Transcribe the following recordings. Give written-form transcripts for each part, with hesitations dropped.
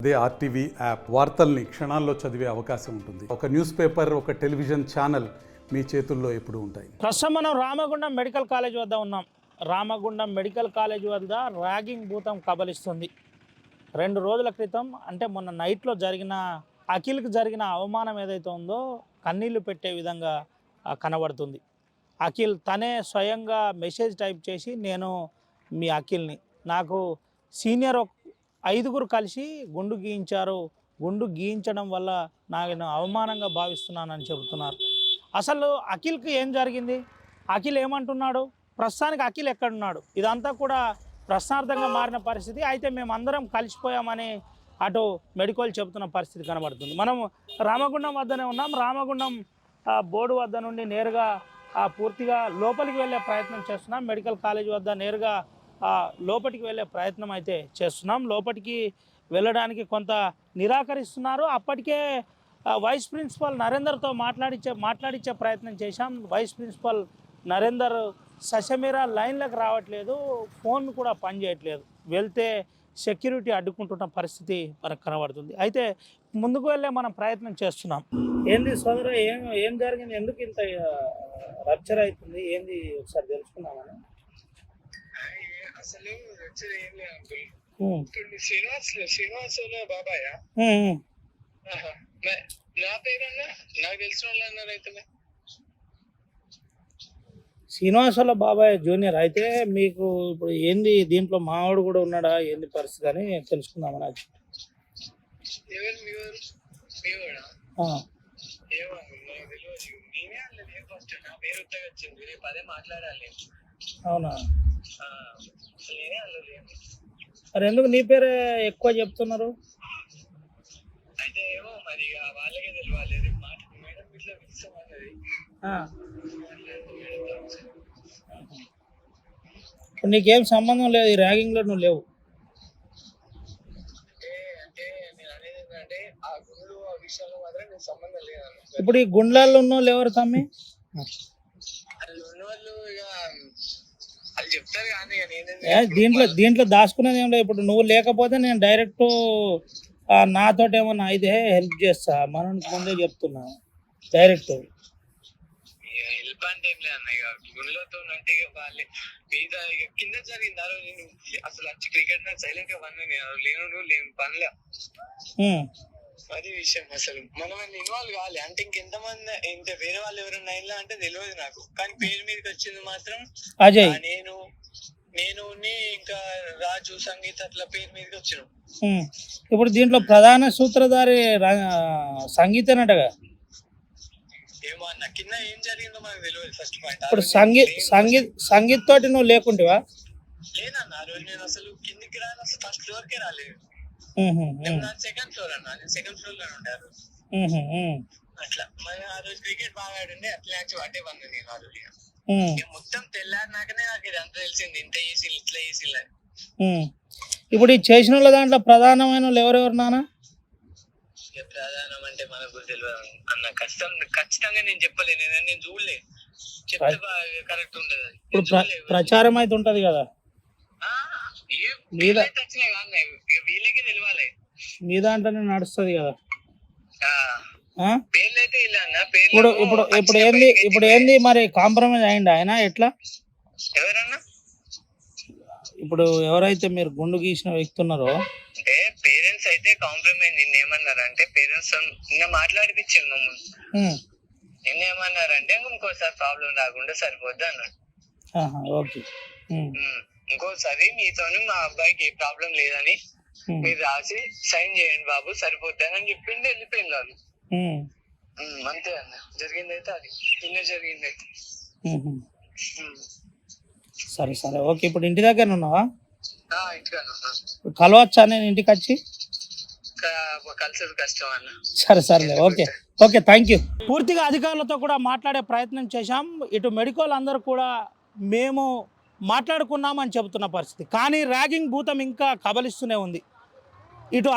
అదే RTV app వార్తల్ని క్షణాల్లో చదివే అవకాశం ఉంటుంది. ఒక న్యూస్ పేపర్, ఒక టెలివిజన్ ఛానల్ మీ చేతుల్లో ఎప్పుడూ ఉంటాయి. ప్రస్తుతం మనం రామగుండం మెడికల్ కాలేజ్ వద్ద ఉన్నాం. రామగుండం మెడికల్ కాలేజ్ వద్ద ర్యాగింగ్ భూతం కబలిస్తుంది. 2 రోజుల క్రితం అంటే మొన్న నైట్లో జరిగిన అఖిల్కి జరిగిన అవమానం ఏదైతే ఉందో కన్నీళ్లు పెట్టే విధంగా కనబడుతుంది. అఖిల్ తనే స్వయంగా మెసేజ్ టైప్ చేసి, నేను మీ అఖిల్ని, నాకు సీనియర్ 5 కలిసి గుండు గీయించారు, గుండు గీయించడం వల్ల నేను అవమానంగా భావిస్తున్నానని చెబుతున్నారు. అసలు అఖిల్కి ఏం జరిగింది, అఖిల్ ఏమంటున్నాడు, ప్రస్తుతానికి అఖిల్ ఎక్కడున్నాడు, ఇదంతా కూడా ప్రశ్నార్థంగా మారిన పరిస్థితి. అయితే మేమందరం కలిసిపోయామని అటు మెడికల్ చెబుతున్న పరిస్థితి కనబడుతుంది. మనం రామగుండం వద్దనే ఉన్నాం. రామగుండం బోర్డు వద్ద నుండి నేరుగా పూర్తిగా లోపలికి వెళ్ళే ప్రయత్నం చేస్తున్నాం. మెడికల్ కాలేజ్ వద్ద నేరుగా లోపలికి వెళ్ళే ప్రయత్నం అయితే చేస్తున్నాం. లోపలికి వెళ్ళడానికి కొంత నిరాకరిస్తున్నారు. అప్పటికే వైస్ ప్రిన్సిపల్ నరేందర్తో మాట్లాడించే ప్రయత్నం చేశాం. వైస్ ప్రిన్సిపల్ నరేందర్ సశమీరా లైన్లకు రావట్లేదు, ఫోన్ కూడా పనిచేయట్లేదు. వెళ్తే సెక్యూరిటీ అడ్డుకుంటున్న పరిస్థితి మనకు కనబడుతుంది. అయితే ముందుకు వెళ్ళే మనం ప్రయత్నం చేస్తున్నాం. ఏంది సోదరు, ఏం జరిగింది, ఎందుకు ఇంత రప్చర్ అవుతుంది, ఏంది ఒకసారి తెలుసుకుందామని. అసలు ఏం లేదు అంకుల్. శ్రీనివాస్ బాబాయ్ నా పేరన్నా నాకు తెలిసిన వాళ్ళు అన్నారు. అయితే శ్రీనివాసుల బాబాయ్ జూనియర్. అయితే మీకు ఇప్పుడు ఏంది దీంట్లో మావాడు కూడా ఉన్నాడా, ఏంది పరిస్థితి అని తెలుసుకుందామని. ఎవరు మీవాడా నేనే అన్నది ఫస్ట్, నా పేరు ఉత్తగా వచ్చింది, రేపు అదే మాట్లాడాలి. అవునా, నేనే అన్నది. మరి ఎందుకు నీ పేరే ఎక్కువ చెప్తున్నారు? అయితే ఏమో మరి వాళ్ళకే తెలియాలి. రేపు మాట మేడం ఇట్లా పిలుస్తామన్నది. నీకేం సంబంధం లేదు, ఈ ర్యాగింగ్లో నువ్వు లేవు. అంటే నేను అనేది ఏంటంటే ఆ గుండు ఆ విషయంలో మాత్రం నేను సంబంధం లేదన్న. ఇప్పుడు ఈ గుండ్లాల్లో ఉన్న వాళ్ళు ఎవరు తమ్మి? వాళ్ళు ఉన్నవాళ్ళు ఇక వాళ్ళు చెప్తారు కానీ దీంట్లో దాచుకునేది ఏం లేదు. ఇప్పుడు నువ్వు లేకపోతే నేను డైరెక్ట్ నాతో ఏమన్నా అయితే హెల్ప్ చేస్తా, మనం ముందే చెప్తున్నా డైరెక్ట్. హెల్ప్ అంటే ఏం లేదు అన్న, ఇక గుండెలతో అంటే ఇక వాళ్ళే మీద ఇక కింద జరిగింది. ఆ రోజు నేను అసలు వచ్చి క్రికెట్ మ్యాచ్ సైలెంట్ గా పని లేని పనిలే. అది విషయం. అసలు మనం ఇన్వాల్వ్ కావాలి అంటే ఇంకెంతమంది ఇంత వేరే వాళ్ళు ఎవరైనా అయినా అంటే తెలియదు నాకు, కానీ పేరు మీదకి వచ్చింది మాత్రం అజయ్, నేను ఇంకా రాజు, సంగీత అట్లా పేరు మీదకి వచ్చినాం. ఇప్పుడు దీంట్లో ప్రధాన సూత్రధారి సంగీతనటగా. ఏమో అన్న, కింద ఏం జరిగిందో మనకు తెలియదు ఫస్ట్ పాయింట్. ఇప్పుడు సంగీత్ తోటి నువ్వు లేకుంటేవా? లేదన్న, ఆ రోజు నేను అసలు కిందికి రాను, అసలు ఫస్ట్ ఫ్లోర్ కే రాలేదు. సెకండ్ ఫ్లోర్ అన్న, నేను సెకండ్ ఫ్లోర్ లో ఉండే ఆ రోజు. అట్లా మరి ఆ రోజు క్రికెట్ బాగా ఆడుండే, అట్లా అట్టే పన్ను నేను ఆ రోజు. మొత్తం తెల్లారినాకనే నాకు ఇది అంతా తెలిసింది, ఇంత ఈసీలు ఇట్లా ఈసీలు అని. ఇప్పుడు ఈ చేసిన వాళ్ళ దాంట్లో ప్రధానమైన వాళ్ళు ఎవరెవరు నాన్న? ప్రధానం అంటే మనకు తెలియదు అన్న, ఖచ్చితంగా నేను చెప్పలేను, నేను చూడలే, చెప్తే కరెక్ట్ ఉండదు. ఇప్పుడు ప్రచారం అయితే ఉంటది కదా, వీళ్ళకి తెలియాలి, మీ దాంట్లోనే నడుస్తుంది కదా. పేర్లు అయితే ఇలా అన్న. ఇప్పుడు ఏంది మరి కాంప్రమైజ్ అయ్యింది ఆయన ఎట్లా? ఎవరన్నా ఇప్పుడు ఎవరైతే మీరు గుండు గీసిన వ్యక్తి ఉన్నారో అంటే పేరెంట్స్ అయితే కాంప్రమైజ్. నిన్న ఏమన్నారంటే పేరెంట్స్ నిన్న మాట్లాడిపించారు మమ్మల్ని. నిన్న ఏమన్నారంటే ఇంకోసారి ప్రాబ్లం రాకుండా సరిపోద్ది అన్నాడు. ఓకే, ఇంకోసారి మీతో మా అబ్బాయికి ఏ ప్రాబ్లం లేదని మీరు రాసి సైన్ చేయండి బాబు సరిపోద్ది అని చెప్పింది, వెళ్ళిపోయింది వాళ్ళు. అంతే అన్న, జరిగింది అయితే అది నిన్న జరిగింది అయితే. సరే సరే, ఓకే. ఇప్పుడు ఇంటి దగ్గర ఉన్నావా? ఇంటికాడ కలవచ్చా నేను ఇంటికి వచ్చి? కలిసేది కష్టం అన్న. సరే సరే, ఓకే ఓకే, థ్యాంక్ యూ. పూర్తిగా అధికారులతో కూడా మాట్లాడే ప్రయత్నం చేశాం. ఇటు మెడికల్ అందరూ కూడా మేము మాట్లాడుకున్నామని చెబుతున్న పరిస్థితి, కానీ ర్యాగింగ్ భూతం ఇంకా కబలిస్తూనే ఉంది. ఇటు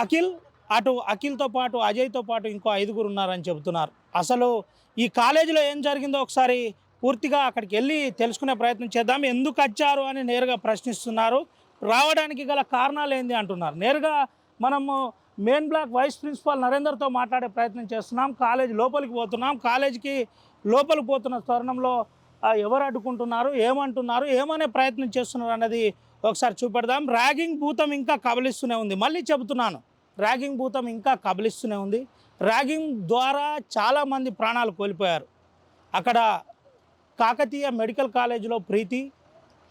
అఖిల్తో పాటు అజయ్తో పాటు ఇంకో 5 ఉన్నారని చెబుతున్నారు. అసలు ఈ కాలేజీలో ఏం జరిగిందో ఒకసారి పూర్తిగా అక్కడికి వెళ్ళి తెలుసుకునే ప్రయత్నం చేద్దాం. ఎందుకు వచ్చారు అని నేరుగా ప్రశ్నిస్తున్నారు. రావడానికి గల కారణాలు ఏంది అంటున్నారు. నేరుగా మనము మెయిన్ బ్లాక్ వైస్ ప్రిన్సిపాల్ నరేందర్తో మాట్లాడే ప్రయత్నం చేస్తున్నాం. కాలేజ్ లోపలికి పోతున్నాం. కాలేజీకి లోపలికి పోతున్న తరుణంలో ఎవరు అడ్డుకుంటున్నారు, ఏమంటున్నారు, ఏమనే ప్రయత్నం చేస్తున్నారు అన్నది ఒకసారి చూపెడదాం. ర్యాగింగ్ భూతం ఇంకా కబలిస్తూనే ఉంది. మళ్ళీ చెబుతున్నాను, ర్యాగింగ్ భూతం ఇంకా కబలిస్తూనే ఉంది. ర్యాగింగ్ ద్వారా చాలామంది ప్రాణాలు కోల్పోయారు. అక్కడ కాకతీయ మెడికల్ కాలేజీలో ప్రీతి,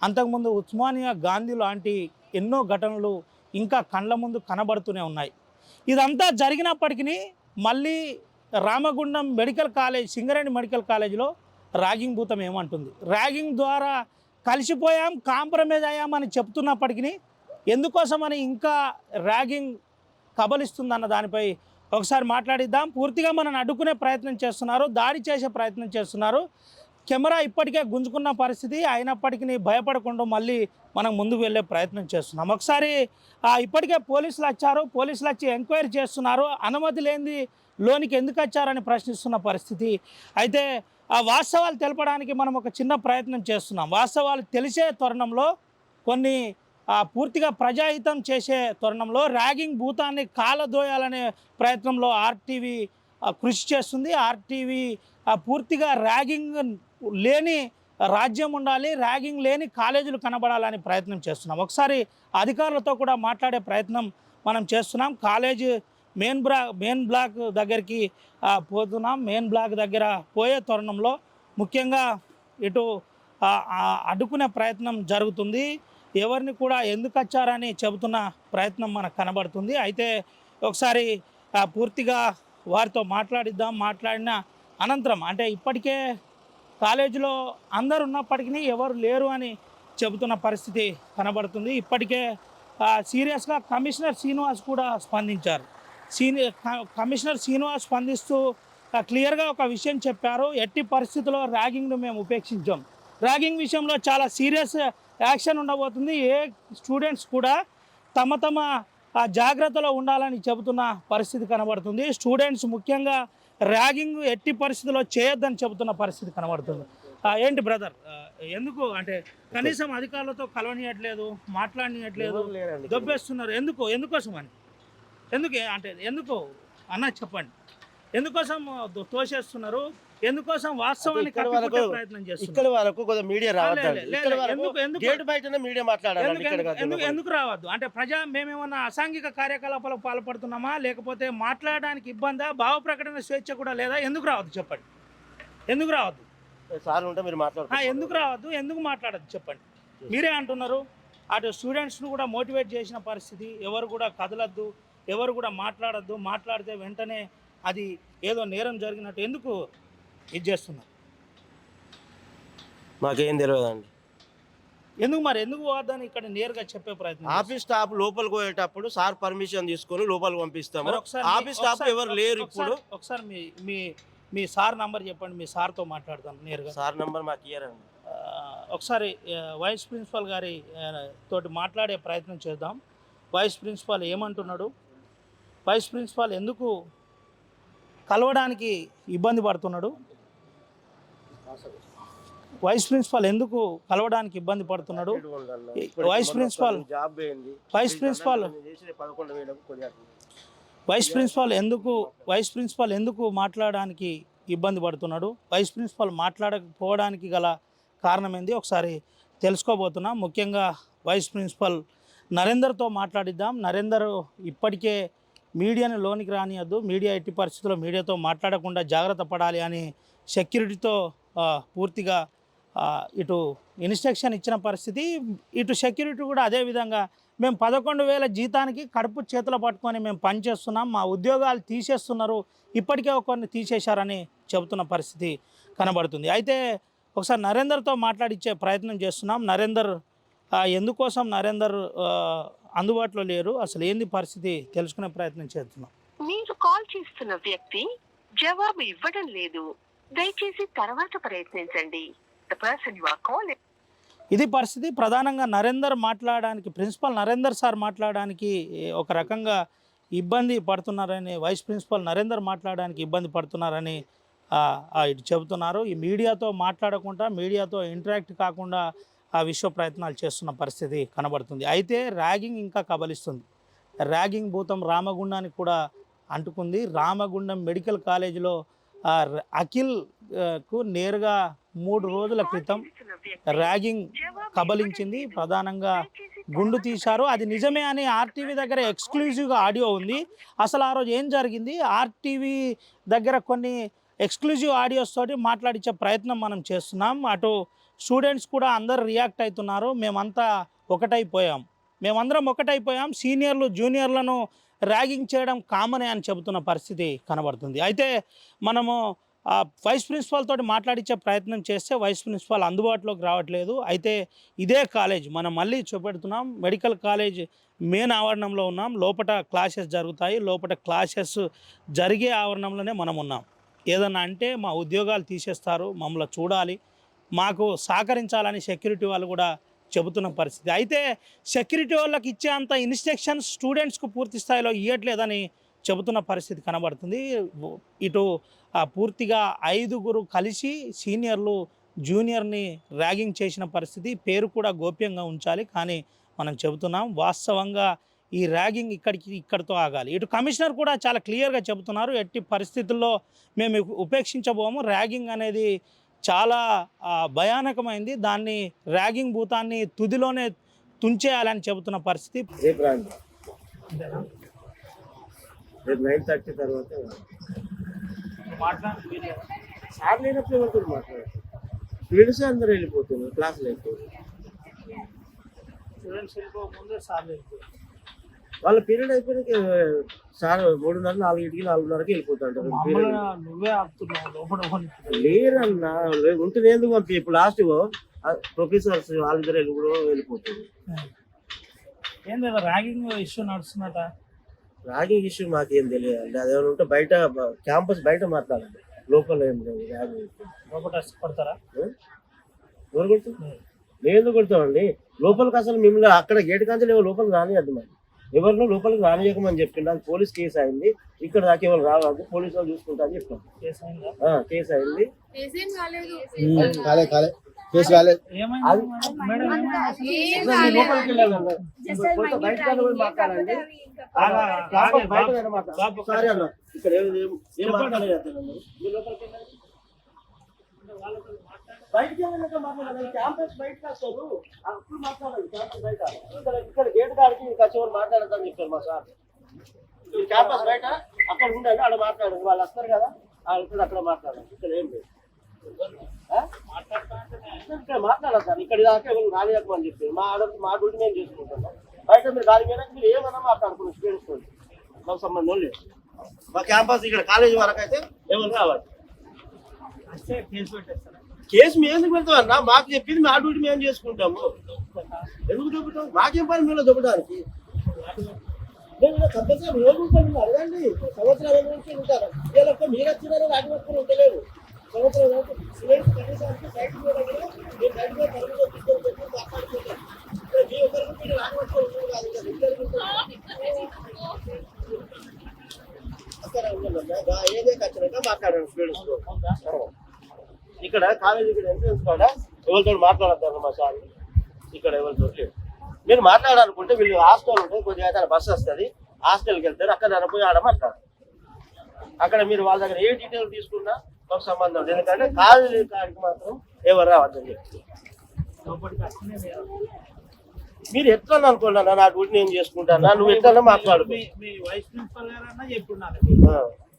అంతకుముందు ఉస్మానియా గాంధీ లాంటి ఎన్నో ఘటనలు ఇంకా కళ్ళ ముందు కనబడుతూనే ఉన్నాయి. ఇదంతా జరిగినప్పటికీ మళ్ళీ Ramagundam medical college, Singareni medical కాలేజీలో ర్యాగింగ్ భూతం ఏమంటుంది? ర్యాగింగ్ ద్వారా కలిసిపోయాం, కాంప్రమైజ్ అయ్యామని చెప్తున్నప్పటికీ ఎందుకోసమని ఇంకా ర్యాగింగ్ కబలిస్తుందన్న దానిపై ఒకసారి మాట్లాడిద్దాం. పూర్తిగా మనం అడ్డుకునే ప్రయత్నం చేస్తున్నారు, దాడి చేసే ప్రయత్నం చేస్తున్నారు. కెమెరా ఇప్పటికే గుంజుకున్న పరిస్థితి అయినప్పటికీ భయపడకుండా మళ్ళీ మనం ముందుకు వెళ్ళే ప్రయత్నం చేస్తున్నాం. ఒకసారి ఇప్పటికే పోలీసులు వచ్చారు, పోలీసులు వచ్చి ఎంక్వైరీ చేస్తున్నారు. అనుమతి లేనిది లోనికి ఎందుకు వచ్చారని ప్రశ్నిస్తున్న పరిస్థితి. అయితే ఆ వాస్తవాలు తెలపడానికి మనం ఒక చిన్న ప్రయత్నం చేస్తున్నాం. వాస్తవాలు తెలిసే తరుణంలో కొన్ని పూర్తిగా ప్రజాహితం చేసే తరుణంలో ర్యాగింగ్ భూతాన్ని కాలదోయాలనే ప్రయత్నంలో ఆర్టీవీ కృషి చేస్తుంది. ఆర్టీవీ పూర్తిగా ర్యాగింగ్ లేని రాజ్యం ఉండాలి, ర్యాగింగ్ లేని కాలేజీలు కనబడాలని ప్రయత్నం చేస్తున్నాం. ఒకసారి అధికారులతో కూడా మాట్లాడే ప్రయత్నం మనం చేస్తున్నాం. కాలేజీ మెయిన్ బ్లాక్ దగ్గరికి పోతున్నాం. మెయిన్ బ్లాక్ దగ్గర పోయే తరుణంలో ముఖ్యంగా ఇటు అడ్డుకునే ప్రయత్నం జరుగుతుంది. ఎవరిని కూడా ఎందుకు వచ్చారని చెబుతున్న ప్రయత్నం మనకు కనబడుతుంది. అయితే ఒకసారి పూర్తిగా వారితో మాట్లాడిద్దాం. మాట్లాడిన అనంతరం అంటే ఇప్పటికే కాలేజీలో అందరు ఉన్నప్పటికీ ఎవరు లేరు అని చెబుతున్న పరిస్థితి కనబడుతుంది. ఇప్పటికే సీరియస్గా కమిషనర్ శ్రీనివాస్ కూడా స్పందించారు. కమిషనర్ శ్రీనివాస్ స్పందిస్తూ క్లియర్గా ఒక విషయం చెప్పారు. ఎట్టి పరిస్థితుల్లో ర్యాగింగ్ను మేము ఉపేక్షించాం. ర్యాగింగ్ విషయంలో చాలా సీరియస్ యాక్షన్ ఉండబోతుంది. ఏ స్టూడెంట్స్ కూడా తమ జాగ్రత్తలో ఉండాలని చెబుతున్న పరిస్థితి కనబడుతుంది. స్టూడెంట్స్ ముఖ్యంగా ర్యాగింగ్ ఎట్టి పరిస్థితుల్లో చేయొద్దని చెబుతున్న పరిస్థితి కనబడుతుంది. ఏంటి బ్రదర్, ఎందుకు కనీసం అధికారులతో కలవనియట్లేదు, మాట్లాడనియట్లేదు, దొబ్బేస్తున్నారు? ఎందుకోసం అని ఎందుకు అన్న చెప్పండి. ఎందుకోసం తోసేస్తున్నారు? ఎందుకోసం వాస్తవాన్ని కప్పిపుట్టే ప్రయత్నం చేస్తున్నారు? ఇక్కడ వరకు కొంచెం మీడియా రావద్దండి. ఎందుకు రావద్దు? మేమేమన్నా అసాంఘిక కార్యకలాపాలకు పాల్పడుతున్నామా, లేకపోతే మాట్లాడడానికి ఇబ్బందా, భావ ప్రకటన స్వేచ్ఛ కూడా లేదా? ఎందుకు రావద్దు చెప్పండి. ఎందుకు రావద్దు సార్ ఉంటే మీరు మాట్లాడుతున్నారు. ఎందుకు రావద్దు, ఎందుకు మాట్లాడద్దు చెప్పండి. మీరే అంటున్నారు. అటు స్టూడెంట్స్ను కూడా మోటివేట్ చేసిన పరిస్థితి. ఎవరు కూడా కదలద్దు, ఎవరు కూడా మాట్లాడద్దు, మాట్లాడితే వెంటనే అది ఏదో నేరం జరిగినట్టు ఎందుకు ఇది చేస్తున్నారు? మాకేం తెలియదండి. ఎందుకు పోవద్దని ఇక్కడ నేరుగా చెప్పే ప్రయత్నం. ఆఫీస్ స్టాఫ్ లోపలికి పోయేటప్పుడు సార్ పర్మిషన్ తీసుకొని లోపలికి పంపిస్తాము. ఆఫీస్ స్టాఫ్ ఎవరు లేరు ఇప్పుడు. ఒకసారి మీ సార్ నంబర్ చెప్పండి, మీ సార్తో మాట్లాడతాను నేరుగా. సార్ నంబర్ మాకు ఇయ్యారండి. ఒకసారి వైస్ ప్రిన్సిపాల్ గారి తోటి మాట్లాడే ప్రయత్నం చేద్దాం. వైస్ ప్రిన్సిపాల్ ఏమంటున్నాడు? వైస్ ప్రిన్సిపాల్ ఎందుకు కలవడానికి ఇబ్బంది పడుతున్నాడు? వైస్ ప్రిన్సిపాల్ ఎందుకు కలవడానికి ఇబ్బంది పడుతున్నాడు? వైస్ ప్రిన్సిపాల్ ఎందుకు మాట్లాడడానికి ఇబ్బంది పడుతున్నాడు? వైస్ ప్రిన్సిపాల్ మాట్లాడకపోవడానికి గల కారణం ఏంది ఒకసారి తెలుసుకోబోతున్నాం. ముఖ్యంగా వైస్ ప్రిన్సిపాల్ నరేందర్తో మాట్లాడిద్దాం. నరేందర్ ఇప్పటికే మీడియాని లోనికి రానియద్దు, మీడియా ఎట్టి పరిస్థితుల్లో మీడియాతో మాట్లాడకుండా జాగ్రత్త పడాలి అని సెక్యూరిటీతో పూర్తిగా ఇటు ఇన్స్ట్రక్షన్ ఇచ్చిన పరిస్థితి. ఇటు సెక్యూరిటీ కూడా అదేవిధంగా మేము 11,000 జీతానికి కడుపు చేతులు పట్టుకొని మేము పనిచేస్తున్నాం, మా ఉద్యోగాలు తీసేస్తున్నారు, ఇప్పటికే కొన్ని తీసేశారని చెబుతున్న పరిస్థితి కనబడుతుంది. అయితే ఒకసారి నరేందర్తో మాట్లాడించే ప్రయత్నం చేస్తున్నాం. నరేందర్ ఎందుకోసం అందుబాటులో లేరు, అసలు ఏంది పరిస్థితి తెలుసుకునే ప్రయత్నం చేస్తున్నాం. మీరు కాల్ చేస్తున్న వ్యక్తి జవాబు ఇవ్వడం లేదు, దయచేసి తర్వాత ప్రయత్నించండి. The person you are calling. ఇది పరిస్థితి. ప్రధానంగా నరేందర్ మాట్లాడడానికి, ప్రిన్సిపల్ నరేందర్ సార్ మాట్లాడడానికి ఒక రకంగా ఇబ్బంది పడుతున్నారని, వైస్ ప్రిన్సిపల్ నరేందర్ మాట్లాడడానికి ఇబ్బంది పడుతున్నారని ఇటు చెబుతున్నారు. ఈ మీడియాతో మాట్లాడకుండా, మీడియాతో ఇంటరాక్ట్ కాకుండా విశ్వ ప్రయత్నాలు చేస్తున్న పరిస్థితి కనబడుతుంది. అయితే ర్యాగింగ్ ఇంకా కబలిస్తుంది. ర్యాగింగ్ భూతం రామగుండానికి కూడా అంటుకుంది. రామగుండం మెడికల్ కాలేజీలో అఖిల్కు నేరుగా 3 రోజుల క్రితం ర్యాగింగ్ కబలించింది. ప్రధానంగా గుండు తీశారు. అది నిజమే అని ఆర్టీవీ దగ్గర ఎక్స్క్లూజివ్గా ఆడియో ఉంది. అసలు ఆ రోజు ఏం జరిగింది, ఆర్టీవీ దగ్గర కొన్ని ఎక్స్క్లూజివ్ ఆడియోస్ తోటి మాట్లాడించే ప్రయత్నం మనం చేస్తున్నాం. అటు స్టూడెంట్స్ కూడా అందరు రియాక్ట్ అవుతున్నారు. మేమందరం ఒకటైపోయాం. సీనియర్లు జూనియర్లను ర్యాగింగ్ చేయడం కామనే అని చెబుతున్న పరిస్థితి కనబడుతుంది. అయితే మనము వైస్ ప్రిన్సిపాల్ తోటి మాట్లాడించే ప్రయత్నం చేస్తే వైస్ ప్రిన్సిపాల్ అందుబాటులోకి రావట్లేదు. అయితే ఇదే కాలేజ్ మనం మళ్ళీ చూపెడుతున్నాం, మెడికల్ కాలేజ్ మెయిన్ ఆవరణంలో ఉన్నాం. లోపల క్లాసెస్ జరుగుతాయి. లోపల క్లాసెస్ జరిగే ఆవరణంలోనే మనం ఉన్నాం. ఏదన్నా అంటే మా ఉద్యోగాలు తీసేస్తారు, మమ్మల్ని చూడాలి, మాకు సహకరించాలని సెక్యూరిటీ వాళ్ళు కూడా చెబుతున్న పరిస్థితి. అయితే సెక్యూరిటీ వాళ్ళకి ఇచ్చే అంత ఇన్స్ట్రక్షన్స్ స్టూడెంట్స్కు పూర్తి స్థాయిలో ఇవ్వట్లేదని చెబుతున్న పరిస్థితి కనబడుతుంది. ఇటు పూర్తిగా 5గురు కలిసి సీనియర్లు జూనియర్ని ర్యాగింగ్ చేసిన పరిస్థితి. పేరు కూడా గోప్యంగా ఉంచాలి, కానీ మనం చెబుతున్నాం వాస్తవంగా ఈ ర్యాగింగ్ ఇక్కడితో ఆగాలి. ఇటు కమిషనర్ కూడా చాలా క్లియర్గా చెబుతున్నారు, ఎట్టి పరిస్థితుల్లో మేము ఉపేక్షించబోము, ర్యాగింగ్ అనేది చాలా భయానకమైంది, దాన్ని ర్యాగింగ్ భూతాన్ని తుదిలోనే తుంచేయాలని చెబుతున్న పరిస్థితి. రేపు 9:30 తర్వాత సార్ లేనప్పుడు ఎవరితో మాట్లాడారు? స్టూడెంట్స్ అందరూ వెళ్ళిపోతున్నారు, క్లాసులు అయిపోయి వాళ్ళ పీరియడ్ అయిపోయినాక సార్ 3:30, 4:00, 4:30కి వెళ్ళిపోతాడు. లేరన్నా ఉంటుంది ఎందుకు పంపి. ఇప్పుడు లాస్ట్ ప్రొఫెసర్స్ వాళ్ళిద్దరు వెళ్ళిపోతుంది. ర్యాగింగ్ ఇష్యూ నడుస్తున్నట. ర్యాగింగ్ ఇష్యూ మాకేం తెలియదు అండి. అదేమైనా ఉంటే బయట క్యాంపస్ బయట మాట్లాడాలి, లోపల ఏం లేదు. ర్యాగింగ్ కొడతారా? ఎవరు కొడుతుంది? మేము ఎందుకు కొడతామండి? లోపలికి అసలు మిమ్మల్ని అక్కడ గేట్ కాంచెలు లోపలికి రానియద్దు. మరి ఎవరినో లోపలికి రానియకమని చెప్పిండు. అది పోలీస్ కేసు అయింది. ఇక్కడ దాకా ఎవరు రావద్దు, పోలీసు వాళ్ళు చూసుకుంటా అని చెప్పాను. కేసు అయింది. మాట్లాడండి. సరే అన్న, ఇక్కడ ఏం మాట్లాడలేదు. బయటకి వెళ్ళాక మాట్లాడాలి. క్యాంపస్ బయటకు వస్తారు, అప్పుడు మాట్లాడాలి. క్యాంపస్ బయట ఇక్కడ గేట్ కాడికి మీకు వచ్చేవాళ్ళు మాట్లాడతాను చెప్పారు మా సార్. క్యాంపస్ బయట అక్కడ ఉండాలి, అక్కడ మాట్లాడాలి. వాళ్ళు వస్తారు కదా, ఇక్కడ అక్కడ మాట్లాడాలి. ఇక్కడ ఏం లేదు, ఇక్కడ మాట్లాడాలి సార్. ఇక్కడ దాకా ఎవరు రానియకమని చెప్పారు. మా డ్యూటీ మేము చేసుకుంటాం. బయట మీరు దాని మీద మీరు ఏమన్నా మాట్లాడుకున్నారు స్టూడెంట్స్ తోటి, మాకు సంబంధం లేదు. మా క్యాంపస్ ఇక్కడ కాలేజీ వరకు అయితే ఎవరు రావాలి. కేసు మేము ఎందుకు పెడతాం అన్న? మాకు చెప్పింది మా డ్యూటీ మేము చేసుకుంటాము. ఎందుకు దొబ్బుతాం? మాకేం పని మేము దొబ్బడానికి? కంపల్సరీ రోజు అడగండి. సంవత్సరాల నుంచి ఉంటారు. ఇలా మీరు వచ్చినారో వాటి వరకు ఉండలేవు. సంవత్సరాలు కనీసానికి బయటకు పోవడం మీరు బయటకు తరగతి తీసుకొని మాట్లాడుకుంటారు. మీ ఒకరికి మీరు వాటి వరకు ఉండదు కాదు. అక్కడ ఉండదు. ఏదే ఖచ్చితంగా మాట్లాడాను స్టూడెంట్స్. ఇక్కడ కాలేజీ ఎంట్రన్స్ కూడా ఎవరితో మాట్లాడతారు మా సార్. ఇక్కడ ఎవరితో లేదు. మీరు మాట్లాడాలనుకుంటే వీళ్ళు హాస్టల్ ఉంటుంది, కొద్దిగా బస్సు వస్తుంది, హాస్టల్కి వెళ్తారు. అక్కడ పోయి ఆడ మాట్లాడారు. అక్కడ మీరు వాళ్ళ దగ్గర ఏ డీటెయిల్ తీసుకున్నా మాకు సంబంధం ఉంది. ఎందుకంటే కాలేజీ కాడికి మాత్రం ఎవరు రావద్దని చెప్పి మీరు ఎట్లా అనుకోండి. నా డ్యూటీ నేను చేసుకుంటాను, నువ్వు ఎట్లా మాట్లాడు.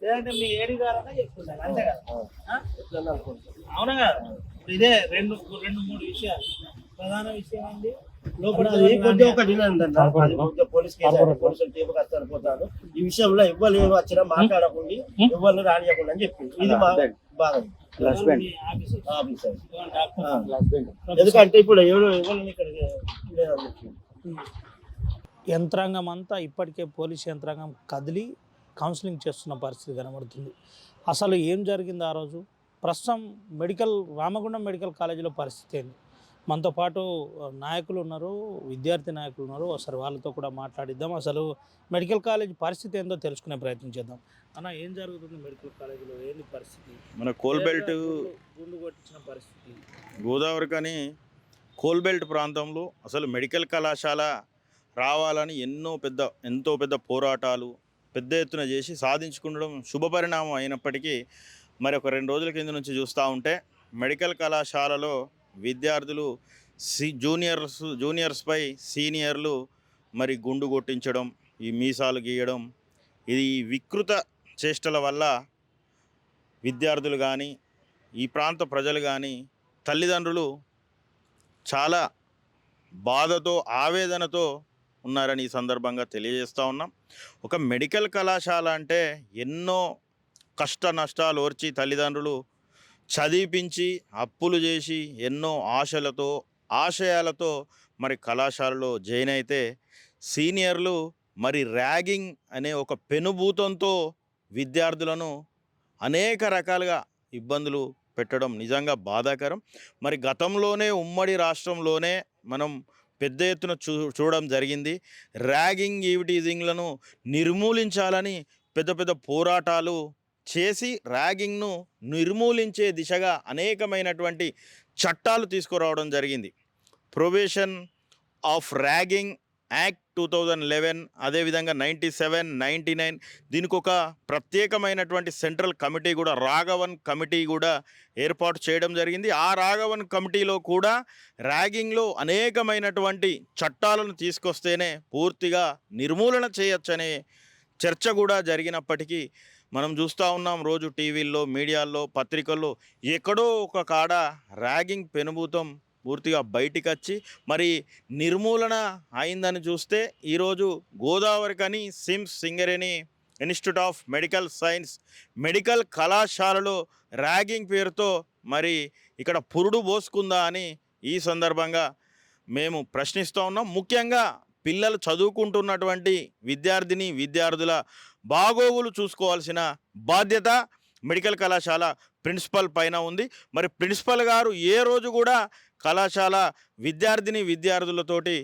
లేదంటే మీ ఏడి గారన్నా చెప్తున్నారు, అంతే కదా? అవునా కదా? ఇదే రెండు మూడు విషయాలు. ప్రధాన విషయం ఏంటి, పోలీస్ పోలీసులు తీపి కష్టాలు పోతాను. ఈ విషయంలో ఎవ్వరు ఏమి వచ్చినా మాట్లాడకుండా ఎవ్వరిని రానియకుండా అని చెప్పింది. ఇది మా బాధ. ఎందుకంటే ఇప్పుడు ఎవరిని ఇక్కడ యంత్రాంగం అంతా ఇప్పటికే పోలీస్ యంత్రాంగం కదిలి కౌన్సిలింగ్ చేస్తున్న పరిస్థితి కనబడుతుంది. అసలు ఏం జరిగింది ఆ రోజు, ప్రస్తుతం రామగుండం మెడికల్ కాలేజీలో పరిస్థితి ఏంది? మనతో పాటు నాయకులు ఉన్నారు, విద్యార్థి నాయకులు ఉన్నారు. ఒకసారి వాళ్ళతో కూడా మాట్లాడిద్దాం. అసలు మెడికల్ కాలేజ్ పరిస్థితి ఏందో తెలుసుకునే ప్రయత్నం చేద్దాం. అన్న, ఏం జరుగుతుంది మెడికల్ కాలేజీలో? ఏంది పరిస్థితి? మన కోల్బెల్ట్ గుండు కొట్టించిన పరిస్థితి, గోదావరి కానీ కోల్బెల్ట్ ప్రాంతంలో అసలు మెడికల్ కళాశాల రావాలని ఎంతో పెద్ద పోరాటాలు పెద్ద ఎత్తున చేసి సాధించుకుండడం శుభపరిణామం అయినప్పటికీ మరి ఒక 2 రోజుల కింద నుంచి చూస్తూ ఉంటే మెడికల్ కళాశాలలో విద్యార్థులు జూనియర్స్పై సీనియర్లు మరి గుండు కొట్టించడం, ఈ మీసాలు గీయడం, ఇది వికృత చేష్టల వల్ల విద్యార్థులు కానీ ఈ ప్రాంత ప్రజలు కానీ తల్లిదండ్రులు చాలా బాధతో ఆవేదనతో ఉన్నారని ఈ సందర్భంగా తెలియజేస్తూ ఉన్నాం. ఒక మెడికల్ కళాశాల అంటే ఎన్నో కష్ట నష్టాలు ఓర్చి తల్లిదండ్రులు చదివిపించి అప్పులు చేసి ఎన్నో ఆశయాలతో మరి కళాశాలలో జాయిన్ అయితే సీనియర్లు మరి ర్యాగింగ్ అనే ఒక పెనుభూతంతో విద్యార్థులను అనేక రకాలుగా ఇబ్బందులు పెట్టడం నిజంగా బాధాకరం. మరి గతంలోనే ఉమ్మడి రాష్ట్రంలోనే మనం పెద్ద ఎత్తున చూడడం జరిగింది. ర్యాగింగ్ ఈవిటీజింగ్లను నిర్మూలించాలని పెద్ద పోరాటాలు చేసి ర్యాగింగ్ను నిర్మూలించే దిశగా అనేకమైనటువంటి చట్టాలు తీసుకురావడం జరిగింది. ప్రొహిబిషన్ ఆఫ్ ర్యాగింగ్ యాక్ట్ 2011, అదేవిధంగా 97, 99 దీనికి ఒక ప్రత్యేకమైనటువంటి సెంట్రల్ కమిటీ కూడా రాఘవన్ కమిటీ కూడా ఏర్పాటు చేయడం జరిగింది. ఆ రాఘవన్ కమిటీలో కూడా ర్యాగింగ్లో అనేకమైనటువంటి చట్టాలను తీసుకొస్తేనే పూర్తిగా నిర్మూలన చేయొచ్చనే చర్చ కూడా జరిగినప్పటికీ మనం చూస్తూ ఉన్నాం రోజు టీవీల్లో, మీడియాల్లో, పత్రికల్లో ఎక్కడో ఒక కాడ ర్యాగింగ్ పెనుభూతం పూర్తిగా బయటికి వచ్చి మరి నిర్మూలన అయిందని చూస్తే ఈరోజు గోదావరికని SIMS Singareni institute of medical science medical కళాశాలలో ర్యాగింగ్ పేరుతో మరి ఇక్కడ పురుడు పోసుకుందా అని ఈ సందర్భంగా మేము ప్రశ్నిస్తూ ఉన్నాం. ముఖ్యంగా పిల్లలు చదువుకుంటున్నటువంటి విద్యార్థుల బాగోగులు చూసుకోవాల్సిన బాధ్యత మెడికల్ కళాశాల ప్రిన్సిపల్ పైన ఉంది. మరి ప్రిన్సిపల్ గారు ఏ రోజు కూడా కళాశాల విద్యార్థులతోటి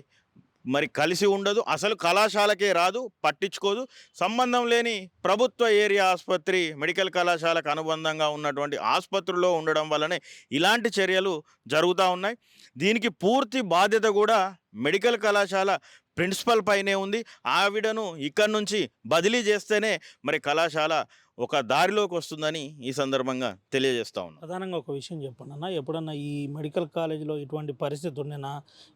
మరి కలిసి ఉండదు, అసలు కళాశాలకే రాదు, పట్టించుకోదు. సంబంధం లేని ప్రభుత్వ ఏరియా ఆసుపత్రి మెడికల్ కళాశాలకు అనుబంధంగా ఉన్నటువంటి ఆసుపత్రిలో ఉండడం వల్లనే ఇలాంటి చర్యలు జరుగుతూ ఉన్నాయి. దీనికి పూర్తి బాధ్యత కూడా మెడికల్ కళాశాల ప్రిన్సిపల్ పైనే ఉంది. ఆవిడను ఇక్కడి నుంచి బదిలీ చేస్తేనే మరి కళాశాల ఒక దారిలోకి వస్తుందని ఈ సందర్భంగా తెలియజేస్తా ఉన్నాను. ప్రధానంగా ఒక విషయం చెప్పండి అన్న, ఎప్పుడన్నా ఈ మెడికల్ కాలేజీలో ఇటువంటి పరిస్థితి ఉండేనా?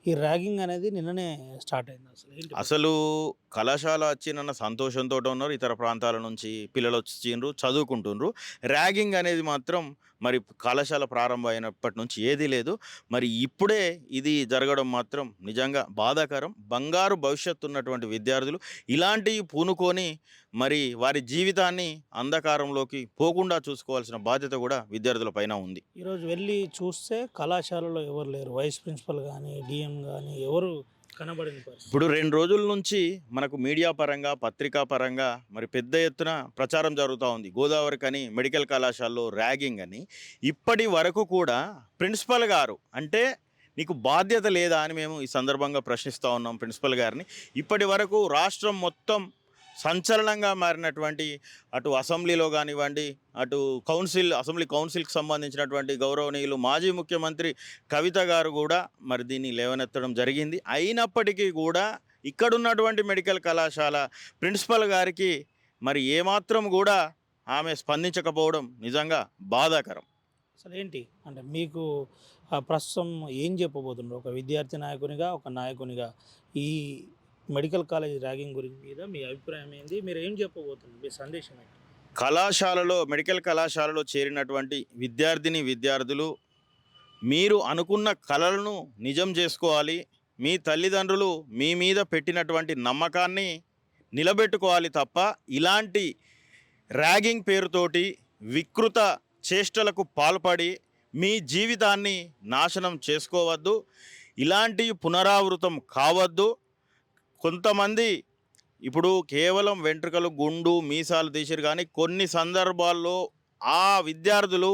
ఈ ర్యాగింగ్ అనేది నిన్ననే స్టార్ట్ అయింది. అసలు కళాశాల వచ్చిన సంతోషంతో ఉన్నారు, ఇతర ప్రాంతాల నుంచి పిల్లలు వచ్చిండ్రు, చదువుకుంటుండ్రు. ర్యాగింగ్ అనేది మాత్రం మరి కళాశాల ప్రారంభం అయినప్పటి నుంచి ఏదీ లేదు. మరి ఇప్పుడే ఇది జరగడం మాత్రం నిజంగా బాధాకరం. బంగారు భవిష్యత్తు ఉన్నటువంటి విద్యార్థులు ఇలాంటివి పూనుకొని మరి వారి జీవితాన్ని అంధకారంలోకి పోకుండా చూసుకోవాల్సిన బాధ్యత కూడా విద్యార్థుల పైన ఉంది. ఈరోజు వెళ్ళి చూస్తే కళాశాలలో ఎవరు లేరు, వైస్ ప్రిన్సిపల్ కానీ డిఎం కానీ ఎవరు కనబడిన పరిస్థితి. ఇప్పుడు 2 రోజుల నుంచి మనకు మీడియా పరంగా, పత్రికా పరంగా మరి పెద్ద ఎత్తున ప్రచారం జరుగుతూ ఉంది. గోదావరికని మెడికల్ కళాశాలలో ర్యాగింగ్ అని. ఇప్పటి వరకు కూడా ప్రిన్సిపల్ గారు అంటే నీకు బాధ్యత లేదా అని మేము ఈ సందర్భంగా ప్రశ్నిస్తూ ఉన్నాం ప్రిన్సిపల్ గారిని. ఇప్పటి వరకు రాష్ట్రం మొత్తం సంచలనంగా మారినటువంటి అటు అసెంబ్లీలో కానివ్వండి, అటు అసెంబ్లీ కౌన్సిల్కి సంబంధించినటువంటి గౌరవనీయులు మాజీ ముఖ్యమంత్రి కవిత గారు కూడా మరి దీన్ని లేవనెత్తడం జరిగింది. అయినప్పటికీ కూడా ఇక్కడున్నటువంటి మెడికల్ కళాశాల ప్రిన్సిపల్ గారికి మరి ఏమాత్రం కూడా ఆమె స్పందించకపోవడం నిజంగా బాధాకరం. అసలు ఏంటి అంటే మీకు ప్రస్తుతం ఏం చెప్పబోతున్నారు ఒక విద్యార్థి నాయకునిగా, ఒక నాయకునిగా ఈ మెడికల్ కాలేజ్ ర్యాగింగ్ గురించి మీద మీ అభిప్రాయం ఏంది? మీరు ఏం చెప్పబోతున్నారు? మీ సందేశం ఏంటి? మెడికల్ కళాశాలలో చేరినటువంటి విద్యార్థులు మీరు అనుకున్న కలలను నిజం చేసుకోవాలి. మీ తల్లిదండ్రులు మీ మీద పెట్టినటువంటి నమ్మకాన్ని నిలబెట్టుకోవాలి తప్ప ఇలాంటి ర్యాగింగ్ పేరుతోటి వికృత చేష్టలకు పాల్పడి మీ జీవితాన్ని నాశనం చేసుకోవద్దు. ఇలాంటి పునరావృతం కావద్దు. కొంతమంది ఇప్పుడు కేవలం వెంట్రుకలు, గుండు, మీసాలు తీసిరు, కానీ కొన్ని సందర్భాల్లో ఆ విద్యార్థులు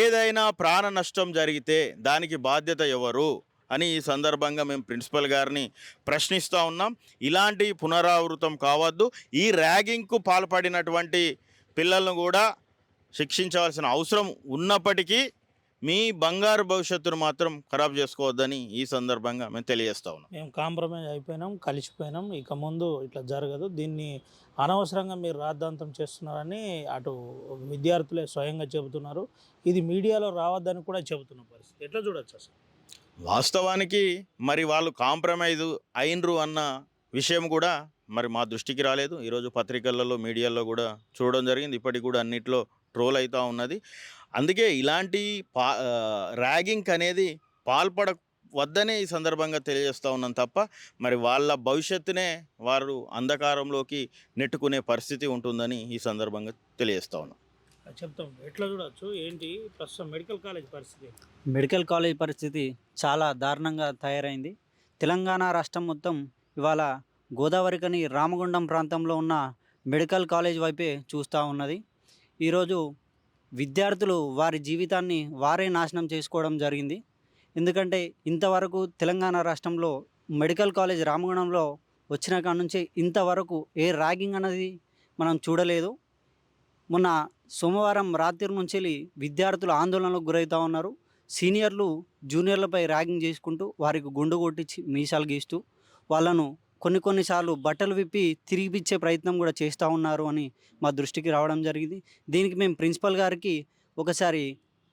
ఏదైనా ప్రాణ నష్టం జరిగితే దానికి బాధ్యత ఎవరు అని ఈ సందర్భంగా మేము ప్రిన్సిపల్ గారిని ప్రశ్నిస్తూ ఉన్నాం. ఇలాంటి పునరావృతం కావద్దు. ఈ ర్యాగింగ్కు పాల్పడినటువంటి పిల్లలను కూడా శిక్షించవలసిన అవసరం ఉన్నప్పటికీ మీ బంగారు భవిష్యత్తును మాత్రం ఖరాబ్ చేసుకోవద్దని ఈ సందర్భంగా మేము తెలియజేస్తా ఉన్నాం. మేము కాంప్రమైజ్ అయిపోయినాం, కలిసిపోయినాం, ఇక ముందు ఇట్లా జరగదు, దీన్ని అనవసరంగా మీరు రాద్ధాంతం చేస్తున్నారని అటు విద్యార్థులే స్వయంగా చెబుతున్నారు. ఇది మీడియాలో రావద్దని కూడా చెబుతున్న పరిస్థితి. ఎట్లా చూడొచ్చు అసలు? వాస్తవానికి మరి వాళ్ళు కాంప్రమైజ్ అయినరు అన్న విషయం కూడా మరి మా దృష్టికి రాలేదు. ఈరోజు పత్రికలలో మీడియాలో కూడా చూడడం జరిగింది. ఇప్పటికి కూడా అన్నిట్లో ట్రోల్ అవుతూ ఉన్నది. అందుకే ఇలాంటి ర్యాగింగ్ అనేది పాల్పడవద్దనే ఈ సందర్భంగా తెలియజేస్తూ ఉన్నాం తప్ప మరి వాళ్ళ భవిష్యత్తునే వారు అంధకారంలోకి నెట్టుకునే పరిస్థితి ఉంటుందని ఈ సందర్భంగా తెలియజేస్తూ ఉన్నాం. చెప్తాం, ఎట్లా చూడొచ్చు ఏంటి ప్రస్తుతం మెడికల్ కాలేజ్ పరిస్థితి? మెడికల్ కాలేజ్ పరిస్థితి చాలా దారుణంగా తయారైంది. తెలంగాణ రాష్ట్రం మొత్తం ఇవాళ గోదావరికని రామగుండం ప్రాంతంలో ఉన్న మెడికల్ కాలేజ్ వైపే చూస్తూ ఉన్నది. ఈరోజు విద్యార్థులు వారి జీవితాన్ని వారే నాశనం చేసుకోవడం జరిగింది. ఎందుకంటే ఇంతవరకు తెలంగాణ రాష్ట్రంలో మెడికల్ కాలేజ్ రామగుండంలో వచ్చిన కాడ నుంచి ఇంతవరకు ఏ ర్యాగింగ్ అనేది మనం చూడలేదు. మొన్న సోమవారం రాత్రి నుంచి విద్యార్థులు ఆందోళనకు గురవుతూ ఉన్నారు. సీనియర్లు జూనియర్లపై ర్యాగింగ్ చేసుకుంటూ వారికి గుండు కొట్టించి మీసాలు గీస్తూ వాళ్ళను కొన్నిసార్లు బట్టలు విప్పి తిరిగిపించే ప్రయత్నం కూడా చేస్తూ ఉన్నారు అని మా దృష్టికి రావడం జరిగింది. దీనికి మేము ప్రిన్సిపల్ గారికి ఒకసారి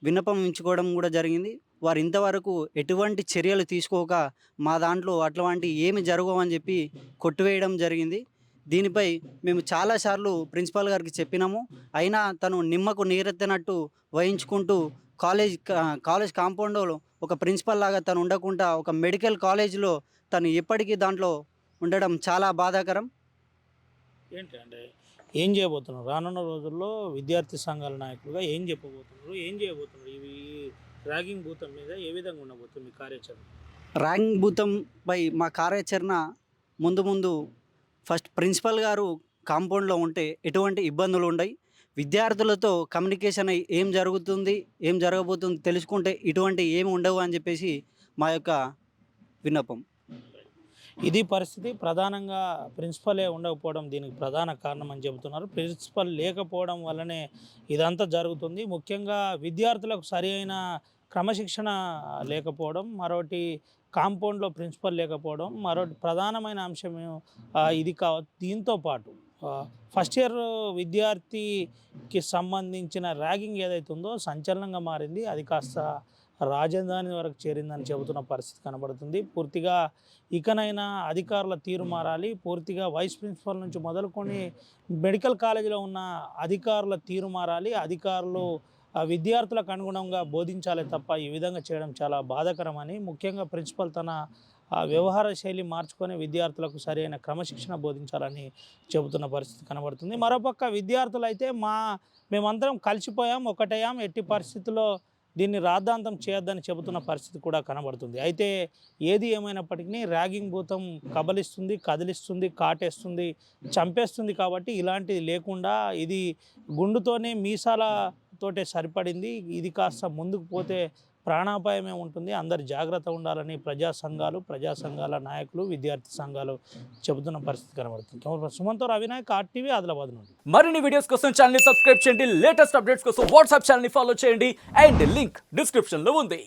విన్నపం ఉంచుకోవడం కూడా జరిగింది. వారు ఇంతవరకు ఎటువంటి చర్యలు తీసుకోక మా దాంట్లో అట్లాంటి ఏమి జరగవని చెప్పి కొట్టివేయడం జరిగింది. దీనిపై మేము చాలాసార్లు ప్రిన్సిపాల్ గారికి చెప్పినాము. అయినా తను నిమ్మకు నీరెత్తినట్టు వహించుకుంటూ కాలేజ్ కాంపౌండ్లో ఒక ప్రిన్సిపల్ లాగా తను ఉండకుండా ఒక మెడికల్ కాలేజీలో తను ఎప్పటికీ దాంట్లో ఉండడం చాలా బాధాకరం. ఏంటి అంటే ఏం చేయబోతున్నారు రానున్న రోజుల్లో విద్యార్థి సంఘాల నాయకులుగా ఏం చెప్పబోతున్నారు, ఏం చేయబోతున్నారు? ఇవి ర్యాగింగ్ భూతం మీద ఏ విధంగా ఉండబోతుంది మీ కార్యాచరణ? ర్యాగింగ్ భూతంపై మా కార్యాచరణ ముందు ఫస్ట్ ప్రిన్సిపల్ గారు కాంపౌండ్లో ఉంటే ఎటువంటి ఇబ్బందులు ఉండవు. విద్యార్థులతో కమ్యూనికేషన్ అయ్యి ఏం జరుగుతుంది ఏం జరగబోతుంది తెలుసుకుంటే ఇటువంటి ఏమి ఉండవు అని చెప్పేసి మా యొక్క విన్నపం. ఇది పరిస్థితి. ప్రధానంగా ప్రిన్సిపలే ఉండకపోవడం దీనికి ప్రధాన కారణం అని చెబుతున్నారు. ప్రిన్సిపల్ లేకపోవడం వల్లనే ఇదంతా జరుగుతుంది. ముఖ్యంగా విద్యార్థులకు సరి అయిన క్రమశిక్షణ లేకపోవడం, మరొకటి కాంపౌండ్లో ప్రిన్సిపల్ లేకపోవడం, మరొకటి ప్రధానమైన అంశం ఇది దీంతో పాటు ఫస్ట్ ఇయర్ విద్యార్థికి సంబంధించిన ర్యాగింగ్ ఏదైతే ఉందో సంచలనంగా మారింది. అది కాస్త రాజధాని వరకు చేరిందని చెబుతున్న పరిస్థితి కనబడుతుంది. పూర్తిగా ఇకనైనా అధికారుల తీరు మారాలి. పూర్తిగా వైస్ ప్రిన్సిపల్ నుంచి మొదలుకొని మెడికల్ కాలేజీలో ఉన్న అధికారుల తీరు మారాలి. అధికారులు విద్యార్థులకు అనుగుణంగా బోధించాలి తప్ప ఈ విధంగా చేయడం చాలా బాధాకరమని, ముఖ్యంగా ప్రిన్సిపల్ తన వ్యవహార శైలి మార్చుకొని విద్యార్థులకు సరైన క్రమశిక్షణ బోధించాలని చెబుతున్న పరిస్థితి కనబడుతుంది. మరోపక్క విద్యార్థులు అయితే మేమందరం కలిసిపోయాం, ఒకటయ్యాం, ఎట్టి పరిస్థితుల్లో దీన్ని రాద్ధాంతం చేయొద్దని చెబుతున్న పరిస్థితి కూడా కనబడుతుంది. అయితే ఏది ఏమైనప్పటికీ ర్యాగింగ్ భూతం కబలిస్తుంది, కదిలిస్తుంది, కాటేస్తుంది, చంపేస్తుంది. కాబట్టి ఇలాంటిది లేకుండా ఇది గుండుతోనే మీసాలతోటే సరిపడింది. ఇది కాస్త ముందుకు పోతే ప్రాణాపాయమే ఉంటుంది. అందరు జాగ్రత్త ఉండాలని ప్రజా సంఘాల నాయకులు, విద్యార్థి సంఘాలు చెబుతున్న పరిస్థితి కనబడుతుంది. సుమంతో రవినాయక్, RTV, ఆదిలాబాద్ నుండి. మరిన్ని వీడియోస్ కోసం ఛానల్ ని సబ్స్క్రైబ్ చేయండి. లేటెస్ట్ అప్డేట్స్ కోసం వాట్సాప్ ఛానల్ ని ఫాలో చేయండి. అండ్ లింక్ డిస్క్రిప్షన్ లో ఉంది.